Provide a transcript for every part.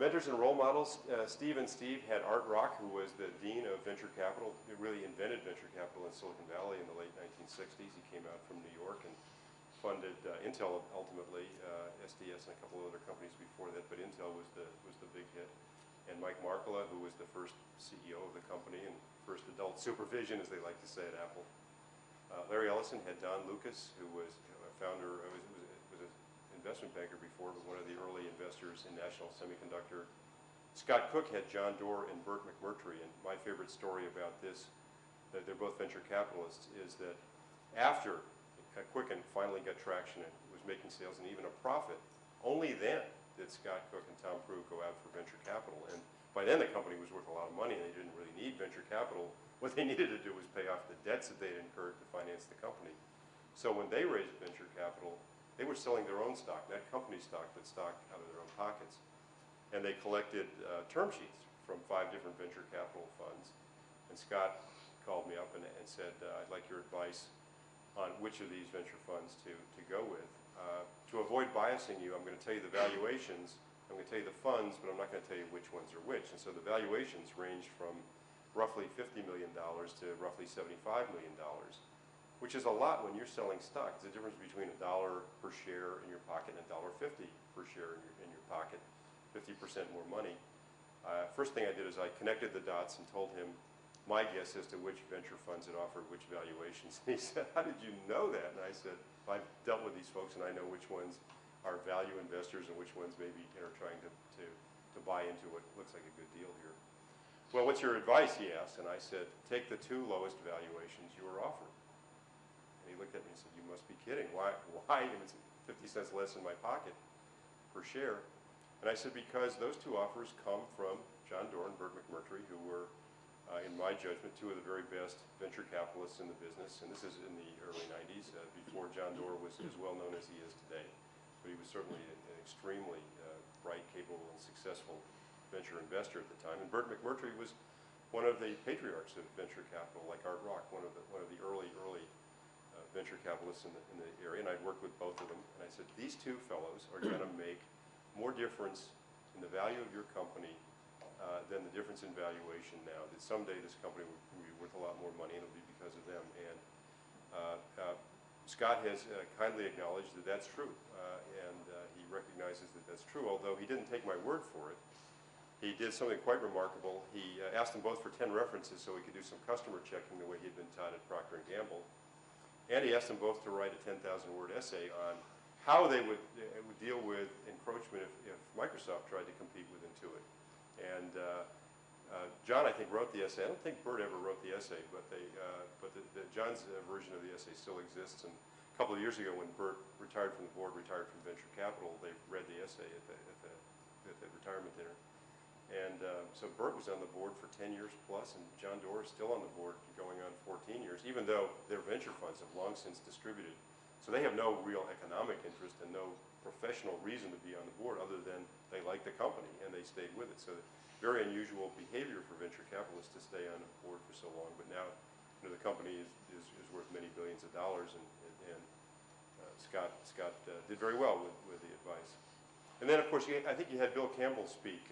Mentors and role models. Steve had Art Rock, who was the dean of venture capital. He really invented venture capital in Silicon Valley in the late 1960s. He came out from New York and funded Intel ultimately, SDS and a couple of other companies before that, but Intel was the big hit. And Mike Markkula, who was the first CEO of the company and first adult supervision, as they like to say at Apple. Larry Ellison had Don Lucas, who was a founder, was an investment banker before, but one of the early investors in National Semiconductor. Scott Cook had John Doerr and Burt McMur. And my favorite story about this, that they're both venture capitalists, is that after Quicken finally got traction and was making sales and even a profit, only then did Scott Cook and Tom Proulx go out for venture capital. And by then the company was worth a lot of money and they didn't really need venture capital. What they needed to do was pay off the debts that they'd incurred to finance the company. So when they raised venture capital, they were selling their own stock, not company stock, but stock out of their own pockets. And they collected term sheets from 5 different venture capital funds. And Scott called me up and said, I'd like your advice on which of these venture funds to go with. To avoid biasing you, I'm going to tell you the valuations, I'm going to tell you the funds, but I'm not going to tell you which ones are which. And so the valuations ranged from roughly $50 million to roughly $75 million, which is a lot when you're selling stock. It's the difference between $1 per share in your pocket and $1.50 per share in your pocket, 50% more money. First thing I did is I connected the dots and told him my guess as to which venture funds had offered which valuations. And he said, how did you know that? And I said, I've dealt with these folks and I know which ones are value investors and which ones maybe are trying to buy into what looks like a good deal here. Well, what's your advice, he asked. And I said, take the 2 lowest valuations you were offered. And he looked at me and said, you must be kidding. Why? It's 50 cents less in my pocket per share. And I said, because those 2 offers come from John Doerr and Burt McMur, who were, in my judgment, 2 of the very best venture capitalists in the business. And this is in the early 90s, before John Doerr was as well known as he is today. But he was certainly an extremely bright, capable, and successful venture investor at the time. And Burt McMur was one of the patriarchs of venture capital, like Art Rock, one of the early venture capitalists in the area. And I'd worked with both of them. And I said, these 2 fellows are going to make more difference in the value of your company than the difference in valuation now. That someday this company will be worth a lot more money, and it'll be because of them. And Scott has kindly acknowledged that that's true, and he recognizes that that's true, although he didn't take my word for it. He did something quite remarkable. He asked them both for 10 references so he could do some customer checking the way he'd been taught at Procter & Gamble. And he asked them both to write a 10,000-word essay on how they would deal with encroachment if Microsoft tried to compete with Intuit. And John, I think, wrote the essay. I don't think Burt ever wrote the essay, but John's version of the essay still exists. And a couple of years ago, when Burt retired from the board, retired from venture capital, they read the essay at the retirement dinner. And so Burt was on the board for 10 years plus, and John Doerr is still on the board going on 14 years, even though their venture funds have long since distributed. So they have no real economic interest and no professional reason to be on the board other than they like the company and they stayed with it. So very unusual behavior for venture capitalists to stay on the board for so long. But now the company is worth many billions of dollars, and Scott did very well with the advice. And then, of course, I think you had Bill Campbell speak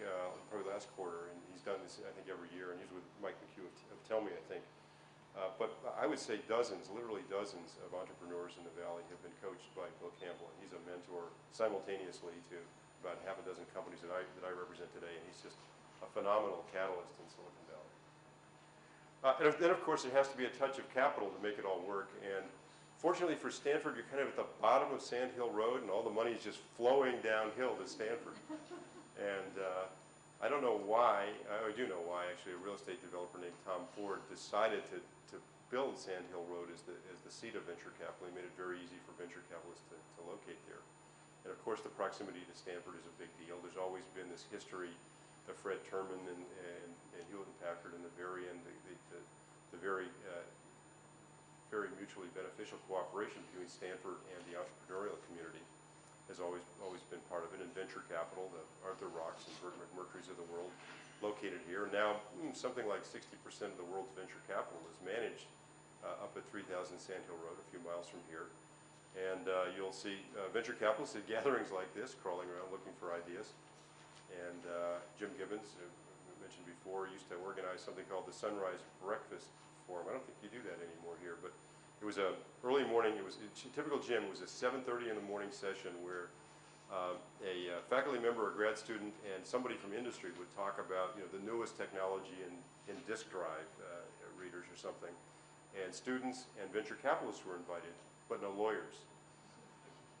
probably last quarter, and he's done this, I think, every year, and he's with Mike McHugh of Tell Me, I think. But I would say dozens, literally dozens of entrepreneurs in the Valley have been coached by Bill Campbell, and he's a mentor simultaneously to about half a dozen companies that I represent today, and he's just a phenomenal catalyst in Silicon Valley. And then, of course, there has to be a touch of capital to make it all work, and fortunately for Stanford, you're kind of at the bottom of Sand Hill Road, and all the money is just flowing downhill to Stanford. And I don't know why, I do know why, actually, a real estate developer named Tom Ford decided to build Sand Hill Road as the seat of venture capital. He made it very easy for venture capitalists to locate there. And of course, the proximity to Stanford is a big deal. There's always been this history of Fred Terman and Hewlett and Packard and the very end, the very mutually beneficial cooperation between Stanford and the entrepreneurial community has always been part of it. And venture capital, the Arthur Rocks and Burt McMur's of the world, located here. Now, something like 60% of the world's venture capital is managed up at 3000 Sand Hill Road, a few miles from here. And you'll see venture capitalists at gatherings like this, crawling around looking for ideas. And Jim Gibbons, who I mentioned before, used to organize something called the Sunrise Breakfast Forum. I don't think you do that anymore here, but it was a early morning. It was a typical gym. It was a 7:30 in the morning session where a faculty member, a grad student, and somebody from industry would talk about the newest technology in disk drive readers or something. And students and venture capitalists were invited, but no lawyers.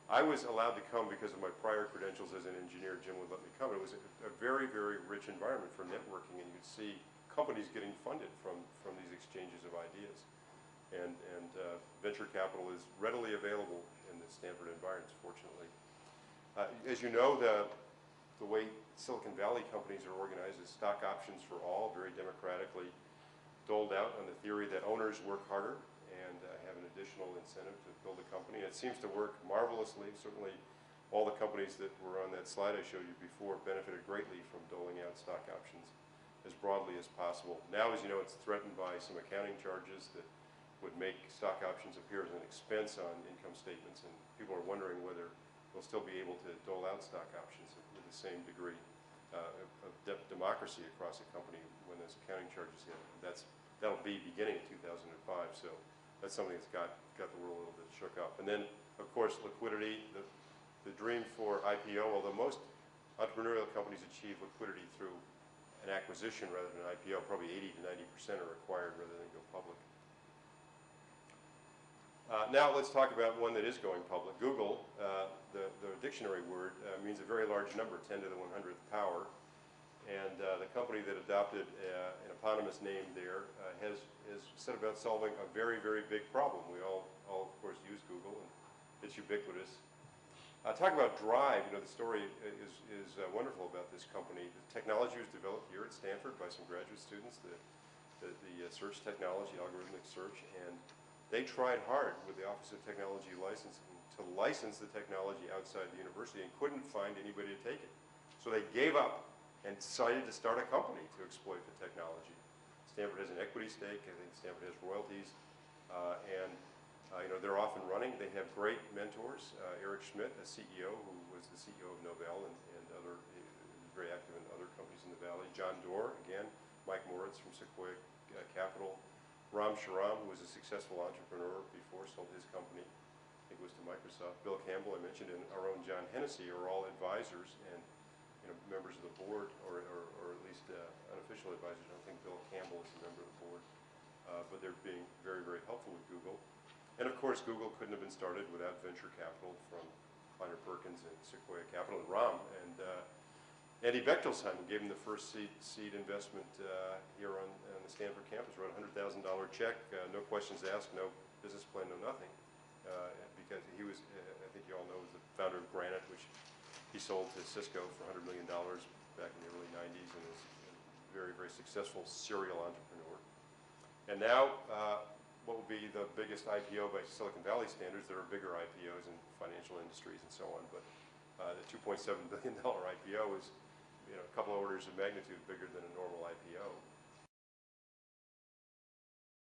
I was allowed to come because of my prior credentials as an engineer. Jim would let me come. It was a very, very rich environment for networking, and you'd see companies getting funded from these exchanges of ideas. And venture capital is readily available in the Stanford environments, fortunately. As you know, the way Silicon Valley companies are organized is stock options for all, very democratically doled out on the theory that owners work harder and have an additional incentive to build a company. It seems to work marvelously. Certainly, all the companies that were on that slide I showed you before benefited greatly from doling out stock options as broadly as possible. Now, as you know, it's threatened by some accounting charges that would make stock options appear as an expense on income statements, and people are wondering whether we'll still be able to dole out stock options with the same degree of democracy across a company when those accounting charges hit. That'll be beginning in 2005, so that's something that's got the world a little bit shook up. And then, of course, liquidity, the dream for IPO, although most entrepreneurial companies achieve liquidity through an acquisition rather than an IPO, probably 80 to 90% are required rather than go public. Now let's talk about one that is going public. Google, the dictionary word, means a very large number, 10 to the 100th power. And the company that adopted an eponymous name there has set about solving a very, very big problem. We all of course, use Google, and it's ubiquitous. Talk about drive. The story is wonderful about this company. The technology was developed here at Stanford by some graduate students, the search technology, algorithmic search, and they tried hard with the Office of Technology Licensing to license the technology outside the university and couldn't find anybody to take it. So they gave up and decided to start a company to exploit the technology. Stanford has an equity stake. I think Stanford has royalties. They're off and running. They have great mentors. Eric Schmidt, a CEO who was the CEO of Novell and other, very active in other companies in the Valley. John Doerr, again. Mike Moritz from Sequoia Capital. Ram Shriram, who was a successful entrepreneur before, sold his company, I think it was to Microsoft. Bill Campbell, I mentioned, and our own John Hennessy are all advisors and members of the board, or at least unofficial advisors. I don't think Bill Campbell is a member of the board, but they're being very, very helpful with Google. And of course, Google couldn't have been started without venture capital from Kleiner Perkins and Sequoia Capital and Ram. And Andy Bechtolsheim, who gave him the first seed investment here on the Stanford campus, wrote a $100,000 check, no questions asked, no business plan, no nothing, because he was, I think you all know, was the founder of Granite, which he sold to Cisco for $100 million back in the early 90s, and was a very, very successful serial entrepreneur. And now, what will be the biggest IPO by Silicon Valley standards? There are bigger IPOs in financial industries and so on, but the $2.7 billion IPO is a couple of orders of magnitude bigger than a normal IPO.